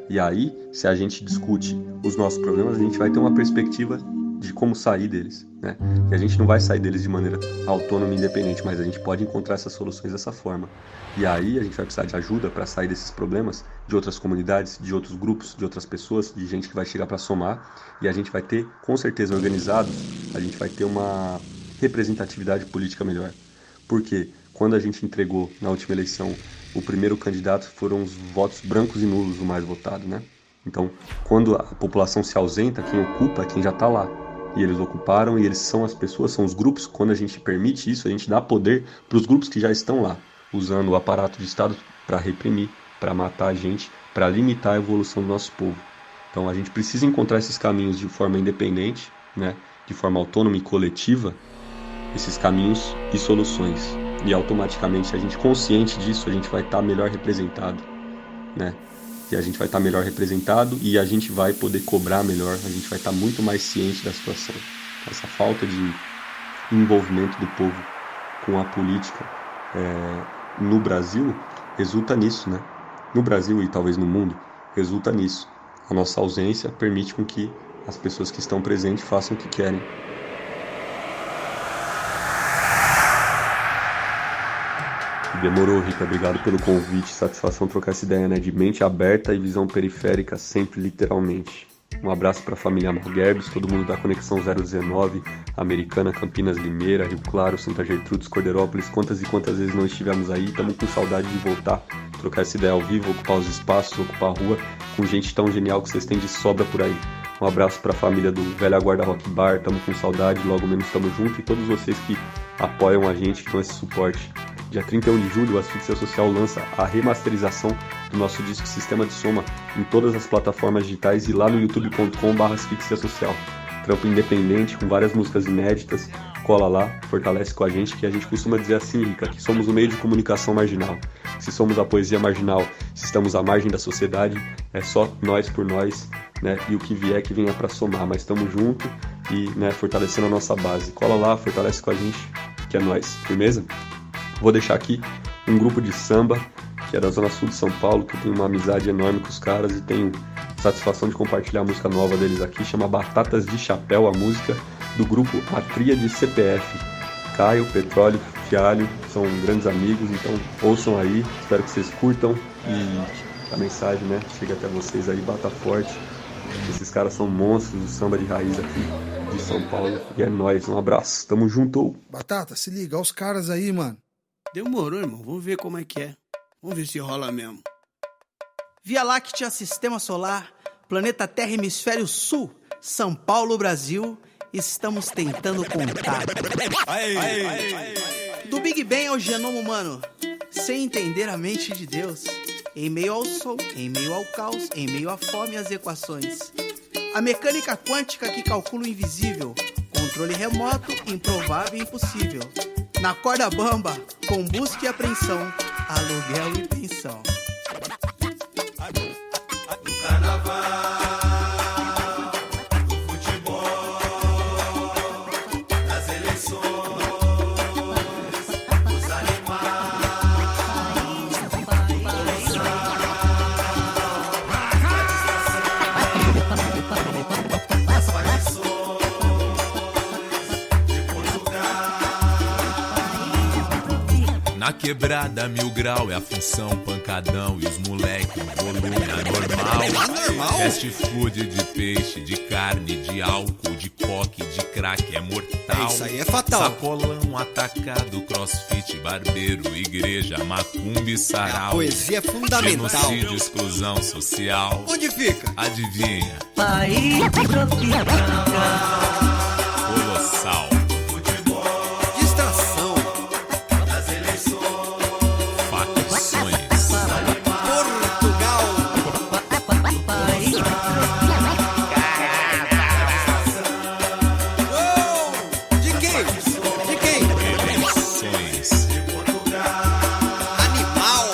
[SPEAKER 33] E aí, se a gente discute os nossos problemas, a gente vai ter uma perspectiva de como sair deles, né? E a gente não vai sair deles de maneira autônoma e independente, mas a gente pode encontrar essas soluções dessa forma. E aí a gente vai precisar de ajuda para sair desses problemas de outras comunidades, de outros grupos, de outras pessoas, de gente que vai chegar para somar. E a gente vai ter, com certeza, organizados, a gente vai ter uma representatividade política melhor. Porque quando a gente entregou na última eleição o primeiro candidato, foram os votos brancos e nulos o mais votado, né? Então, quando a população se ausenta, quem ocupa é quem já está lá. E eles ocuparam, e eles são as pessoas, são os grupos. Quando a gente permite isso, a gente dá poder para os grupos que já estão lá, usando o aparato de Estado para reprimir, para matar a gente, para limitar a evolução do nosso povo. Então a gente precisa encontrar esses caminhos de forma independente, né, de forma autônoma e coletiva, esses caminhos e soluções. E automaticamente, a gente consciente disso, a gente vai estar melhor representado, né? E a gente vai estar melhor representado e a gente vai poder cobrar melhor, a gente vai estar muito mais ciente da situação. Essa falta de envolvimento do povo com a política no Brasil resulta nisso, né? No Brasil e talvez no mundo, resulta nisso. A nossa ausência permite com que as pessoas que estão presentes façam o que querem. Demorou, Rica. Obrigado pelo convite. Satisfação trocar essa ideia, né? De mente aberta e visão periférica, sempre literalmente. Um abraço para a família Maguerbes, todo mundo da Conexão 019, Americana, Campinas, Limeira, Rio Claro, Santa Gertrudes, Cordeirópolis. Quantas e quantas vezes não estivemos aí, estamos com saudade de voltar, trocar essa ideia ao vivo, ocupar os espaços, ocupar a rua, com gente tão genial que vocês têm de sobra por aí. Um abraço para a família do Velha Guarda Rock Bar, estamos com saudade, logo menos estamos juntos, e todos vocês que apoiam a gente, que dão esse suporte. Dia 31 de julho, a Asfixia Social lança a remasterização do nosso disco Sistema de Soma em todas as plataformas digitais e lá no youtube.com/Asfixia Social. Trampo independente, com várias músicas inéditas. Cola lá, fortalece com a gente, que a gente costuma dizer assim, Rica, que somos um meio de comunicação marginal. Se somos a poesia marginal, se estamos à margem da sociedade, é só nós por nós, né? E o que vier que venha para somar, mas estamos juntos e, né, fortalecendo a nossa base. Cola lá, fortalece com a gente, que é nós, firmeza? Vou deixar aqui um grupo de samba, que é da Zona Sul de São Paulo, que eu tenho uma amizade enorme com os caras e tenho satisfação de compartilhar a música nova deles aqui, chama Batatas de Chapéu, a música do grupo A Tríade CPF. Caio, Petróleo, Fialho, são grandes amigos, então ouçam aí, espero que vocês curtam e a mensagem, né, chega até vocês aí, bata forte. Esses caras são monstros do samba de raiz aqui de São Paulo e é nóis, um abraço, tamo junto!
[SPEAKER 7] Batata, se liga, olha os caras aí, mano.
[SPEAKER 8] Demorou, irmão. Vamos ver como é que é. Vamos ver se rola mesmo.
[SPEAKER 9] Via Láctea, Sistema Solar, Planeta Terra, Hemisfério Sul, São Paulo, Brasil, estamos tentando contar. Do Big Bang ao genoma humano, sem entender a mente de Deus. Em meio ao som, em meio ao caos, em meio à fome e às equações. A mecânica quântica que calcula o invisível, controle remoto, improvável e impossível. Na corda bamba, com busca e apreensão, aluguel e pensão.
[SPEAKER 19] Do carnaval, do futebol, das eleições, dos animais, das facções de Portugal.
[SPEAKER 10] Na quebrada, 1000 grau é a função, panca
[SPEAKER 1] pancadão e os moleque, um volume anormal. Fast food de peixe, de carne, de álcool, de coque, de crack é mortal.
[SPEAKER 8] Isso aí é fatal.
[SPEAKER 1] Sacolão, atacado, crossfit, barbeiro, igreja, macumba e sarau.
[SPEAKER 8] A poesia é fundamental.
[SPEAKER 1] Genocídio, exclusão social.
[SPEAKER 8] Onde fica?
[SPEAKER 1] Adivinha?
[SPEAKER 13] País tropical.
[SPEAKER 1] Colossal.
[SPEAKER 8] Distração.
[SPEAKER 1] Das eleições. Facções.
[SPEAKER 8] Portugal.
[SPEAKER 13] País
[SPEAKER 8] De quem? De quem?
[SPEAKER 1] Eleições.
[SPEAKER 8] Animal.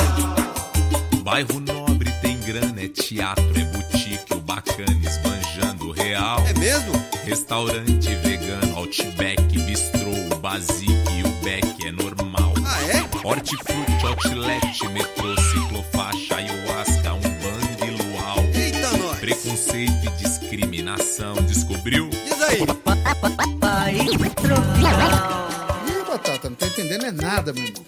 [SPEAKER 1] Bairro nobre tem grana, é teatro, é boutique, o bacana esbanjando real.
[SPEAKER 8] É mesmo?
[SPEAKER 1] Restaurante vegano, Outback, bistrô, o basique e o beck é normal.
[SPEAKER 8] Ah, é?
[SPEAKER 1] Hortifruti, outlet, metrô, ciclofaixa, ayahuasca, umbanda e luau.
[SPEAKER 8] Eita, nós.
[SPEAKER 1] Preconceito e discriminação, descobriu?
[SPEAKER 8] Diz aí.
[SPEAKER 13] País tropical.
[SPEAKER 7] Ih, Batata, não tô entendendo é nada, meu irmão.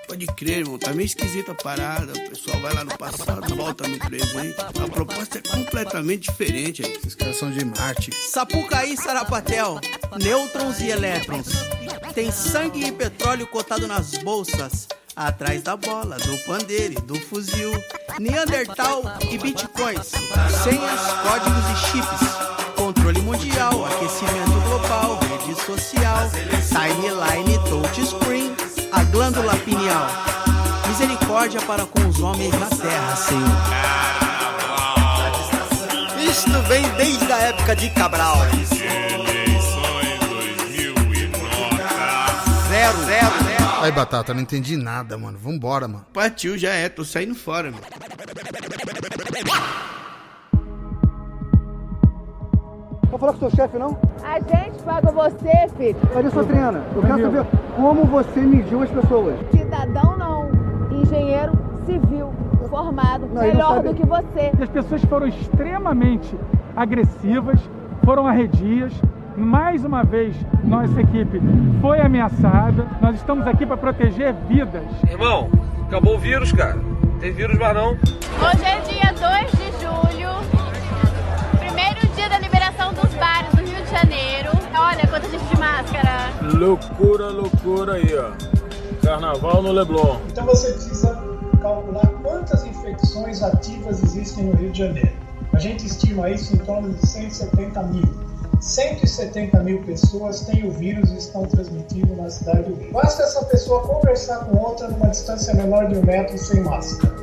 [SPEAKER 8] Pode crer, irmão. Tá meio esquisita a parada. O pessoal vai lá no passado, volta no presente. A proposta é completamente diferente.
[SPEAKER 7] Esses caras são de Marte.
[SPEAKER 9] Sapucaí, Sarapatel, nêutrons e elétrons. Tem sangue e petróleo cotado nas bolsas, atrás da bola, do pandeiro e do fuzil. Neandertal e bitcoins, senhas, códigos e chips. Controle mundial, aquecimento global, rede social, timeline, touchscreen, a glândula pineal. Misericórdia para com os homens na terra, Senhor.
[SPEAKER 8] Isto vem desde a época de Cabral.
[SPEAKER 1] Eleições 2009.
[SPEAKER 8] Zero.
[SPEAKER 7] Aí, Batata, não entendi nada, mano. Vambora, mano.
[SPEAKER 8] Partiu, já é. Tô saindo fora, mano.
[SPEAKER 10] Vou falar com o seu chefe, não?
[SPEAKER 28] A gente paga você, filho.
[SPEAKER 10] Olha só, Triana, eu quero saber como você mediu as pessoas.
[SPEAKER 28] Cidadão não, engenheiro civil, formado, melhor do que você.
[SPEAKER 11] As pessoas foram extremamente agressivas, foram arredias. Mais uma vez, nossa equipe foi ameaçada. Nós estamos aqui para proteger vidas.
[SPEAKER 12] Irmão, acabou o vírus, cara. Não tem vírus mais não.
[SPEAKER 28] Hoje é dia 2 de julho, primeiro dia da liberação dos bares do Rio de Janeiro. Olha quanta gente de máscara.
[SPEAKER 12] Loucura aí, ó. Carnaval no Leblon.
[SPEAKER 14] Então você precisa calcular quantas infecções ativas existem no Rio de Janeiro. A gente estima isso em torno de 170 mil. 170 mil pessoas têm o vírus e estão transmitindo na cidade do Rio. Basta essa pessoa conversar com outra numa distância menor de 1 metro sem máscara.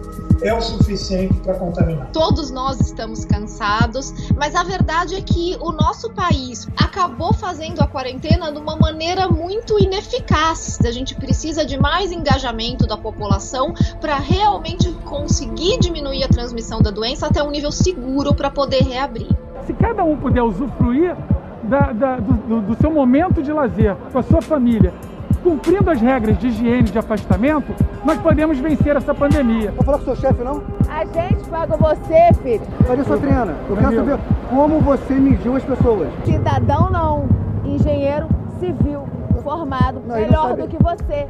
[SPEAKER 14] É o suficiente para contaminar.
[SPEAKER 15] Todos nós estamos cansados, mas a verdade é que o nosso país acabou fazendo a quarentena de uma maneira muito ineficaz. A gente precisa de mais engajamento da população para realmente conseguir diminuir a transmissão da doença até um nível seguro para poder reabrir.
[SPEAKER 11] Se cada um puder usufruir do seu momento de lazer com a sua família, cumprindo as regras de higiene e de afastamento, nós podemos vencer essa pandemia.
[SPEAKER 10] Vou falar com o seu chefe, não?
[SPEAKER 28] A gente paga você, filho.
[SPEAKER 10] Olha só, Triana, eu quero saber como você mediu as pessoas.
[SPEAKER 28] Cidadão não, engenheiro civil, formado, melhor do que você.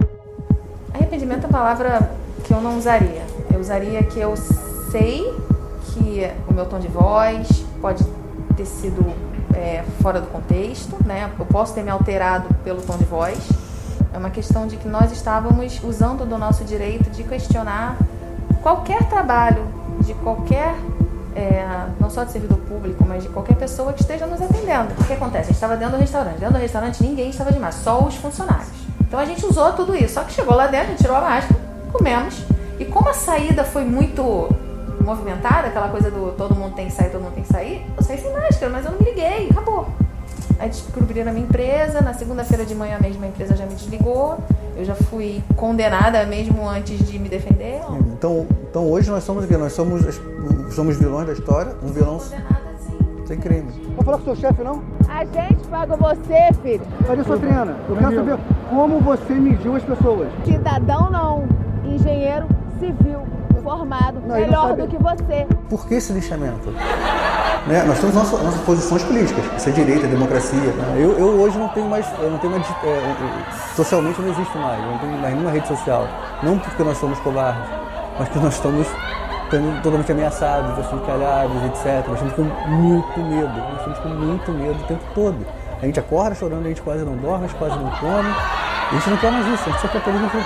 [SPEAKER 16] Arrependimento é uma palavra que eu não usaria. Eu usaria que eu sei que o meu tom de voz pode ter sido fora do contexto, né? Eu posso ter me alterado pelo tom de voz. É uma questão de que nós estávamos usando do nosso direito de questionar qualquer trabalho, de qualquer, não só de servidor público, mas de qualquer pessoa que esteja nos atendendo. O que acontece? A gente estava dentro do restaurante. Dentro do restaurante ninguém estava de máscara, só os funcionários. Então a gente usou tudo isso. Só que chegou lá dentro, a gente tirou a máscara, comemos. E como a saída foi muito movimentada, aquela coisa do todo mundo tem que sair, todo mundo tem que sair, eu saí sem máscara, mas eu não me liguei, acabou. Aí descobriram a minha empresa, na segunda-feira de manhã mesmo a empresa já me desligou, eu já fui condenada mesmo antes de me defender.
[SPEAKER 17] Então hoje nós somos o quê? Nós somos vilões da história, um vilão sem crime.
[SPEAKER 10] Vou falar com o seu chefe, não?
[SPEAKER 28] A gente paga você, filho.
[SPEAKER 10] Olha só, Triana, eu quero saber como você mediu as pessoas.
[SPEAKER 28] Cidadão não, engenheiro civil, formado, melhor do que você.
[SPEAKER 17] Por que esse lixamento? Né? Nós temos nossas posições políticas, isso é direito, é democracia. Né? Eu hoje não tenho mais socialmente não existo mais, eu não tenho mais nenhuma rede social. Não porque nós somos covardes, mas que nós estamos totalmente ameaçados, achincalhados, etc. Nós estamos com muito medo o tempo todo. A gente acorda chorando, a gente quase não dorme, a gente quase não come. A gente não quer mais isso, a gente só quer poder viver.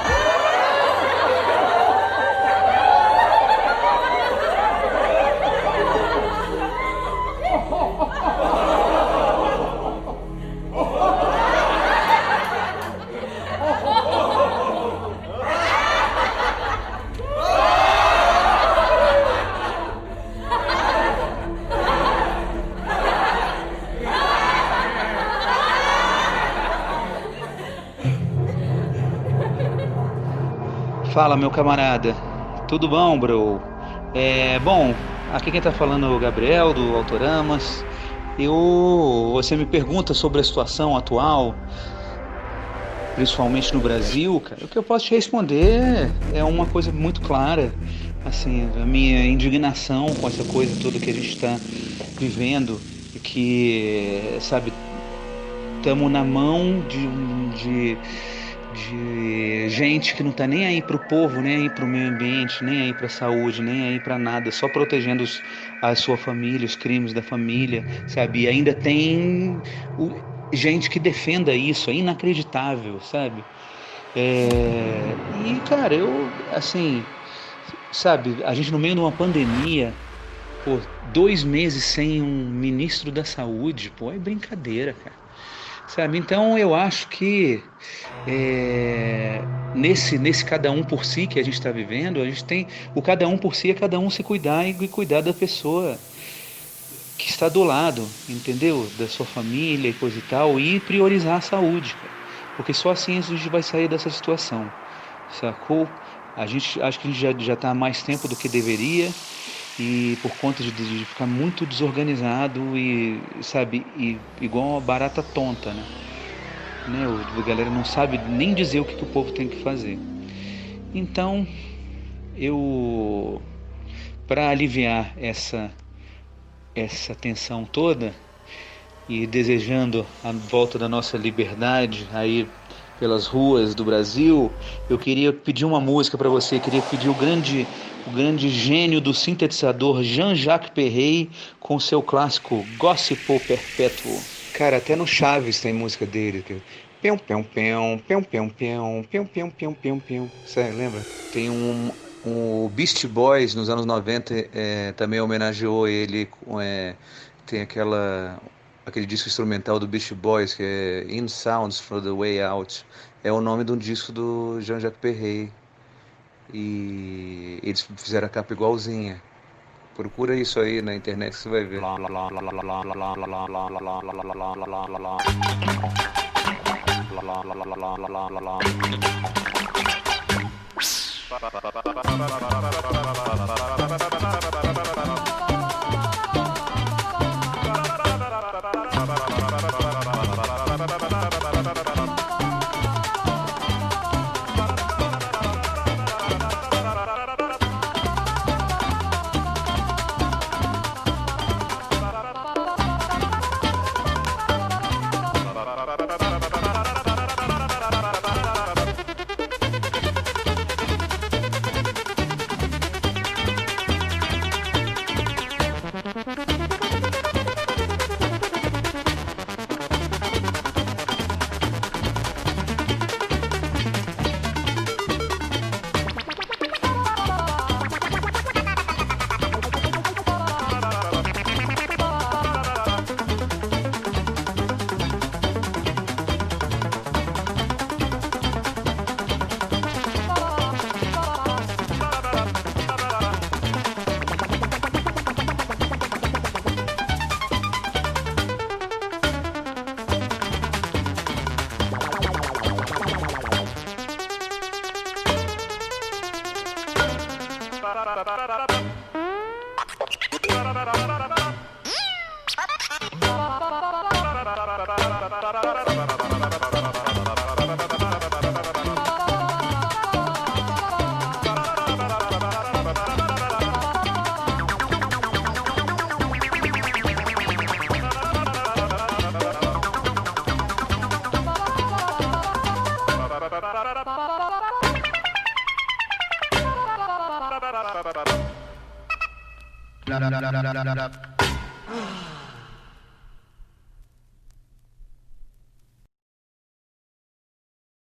[SPEAKER 2] Fala, meu camarada, tudo bom, bro? Bom, aqui quem tá falando é o Gabriel, do Autoramas. Você me pergunta sobre a situação atual, principalmente no Brasil, cara. O que eu posso te responder é uma coisa muito clara, assim, a minha indignação com essa coisa toda que a gente está vivendo, que, sabe, estamos na mão de gente que não tá nem aí pro povo, nem aí pro meio ambiente, nem aí pra saúde, nem aí pra nada, só protegendo a sua família, os crimes da família, sabe? E ainda tem gente que defenda isso, é inacreditável, sabe? E, cara, assim, sabe, a gente no meio de uma pandemia, 2 meses sem um ministro da saúde, é brincadeira, cara. Sabe? Então eu acho que nesse cada um por si que a gente está vivendo, a gente tem o cada um por si, é cada um se cuidar e cuidar da pessoa que está do lado, entendeu? Da sua família e coisa e tal, e priorizar a saúde, cara. Porque só assim a gente vai sair dessa situação, sacou? Acho que a gente já está há mais tempo do que deveria, e por conta de ficar muito desorganizado e, sabe, igual uma barata tonta, né? A galera não sabe nem dizer o que o povo tem que fazer. Então, para aliviar essa tensão toda e desejando a volta da nossa liberdade aí pelas ruas do Brasil, eu queria pedir uma música para você, queria pedir o grande gênio do sintetizador Jean-Jacques Perrey com seu clássico Gospel Perpétuo. Cara, até no Chaves tem música dele, que pião, pião, pião, pião, pião, pião, pião, pião, pião, pião, pião. Você lembra? Tem o Beast Boys nos anos 90 também homenageou ele, tem aquele disco instrumental do Beast Boys que é In Sounds for the Way Out, é o nome de um disco do Jean-Jacques Perrey. E eles fizeram a capa igualzinha. Procura isso aí na internet que você vai ver.
[SPEAKER 3] up.